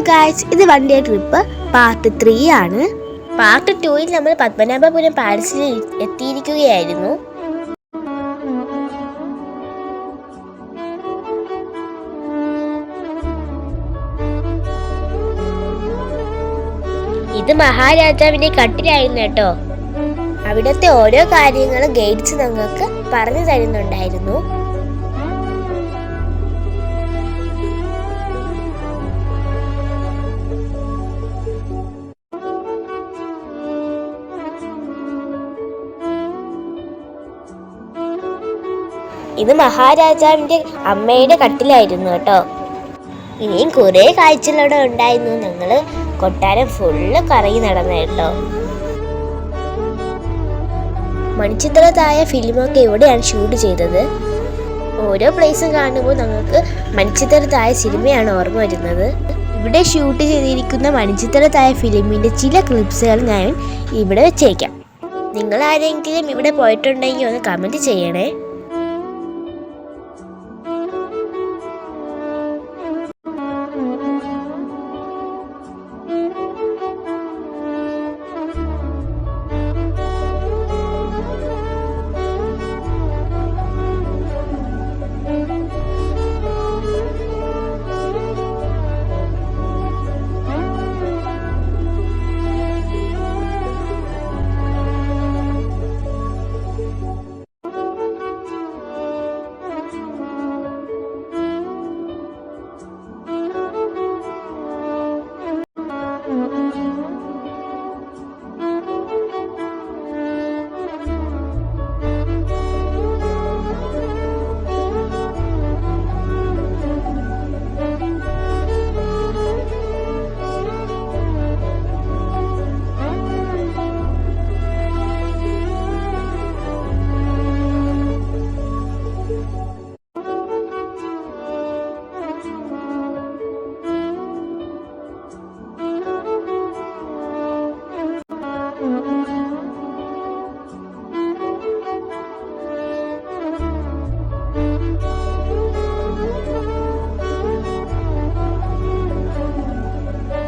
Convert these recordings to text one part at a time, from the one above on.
Guys, ഇത് one day trip part 3 ആണ്. Part 2ൽ നമ്മൾ പത്മനാഭപുരം പാലസിൽ എത്തിയിരിക്കുകയായിരുന്നു. ഇത് മഹാരാജാവിന്റെ കട്ടിലായിരുന്നു കേട്ടോ. അവിടുത്തെ ഓരോ കാര്യങ്ങളും ഗൈഡ്സ് ഞങ്ങൾക്ക് പറഞ്ഞു തരുന്നുണ്ടായിരുന്നു. ഇത് മഹാരാജാവിന്റെ അമ്മയുടെ കട്ടിലായിരുന്നു കേട്ടോ. ഇനിയും കുറെ കാഴ്ചകളോടെ ഉണ്ടായിരുന്നു. ഞങ്ങള് കൊട്ടാരം ഫുള്ള് കറങ്ങി നടന്നു കേട്ടോ. മണിച്ചിത്രത്തായ ഫിലിമൊക്കെ ഇവിടെയാണ് ഷൂട്ട് ചെയ്തത്. ഓരോ പ്ലേസും കാണുമ്പോൾ ഞങ്ങൾക്ക് മണിച്ചിത്രത്തായ സിനിമയാണ് ഓർമ്മ വരുന്നത്. ഇവിടെ ഷൂട്ട് ചെയ്തിരിക്കുന്ന മണിച്ചിത്രത്തായ ഫിലിമിന്റെ ചില ക്ലിപ്സുകൾ ഞാൻ ഇവിടെ വെച്ചേക്കാം. നിങ്ങൾ ആരെങ്കിലും ഇവിടെ പോയിട്ടുണ്ടെങ്കിൽ ഒന്ന് കമന്റ് ചെയ്യണേ.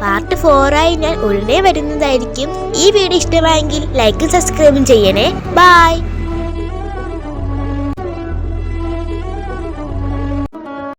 പാർട്ട് 4 ഞാൻ ഉടനെ വരുന്നതായിരിക്കും. ഈ വീഡിയോ ഇഷ്ടമായെങ്കിൽ ലൈക്കും സബ്സ്ക്രൈബും ചെയ്യണേ. ബൈ.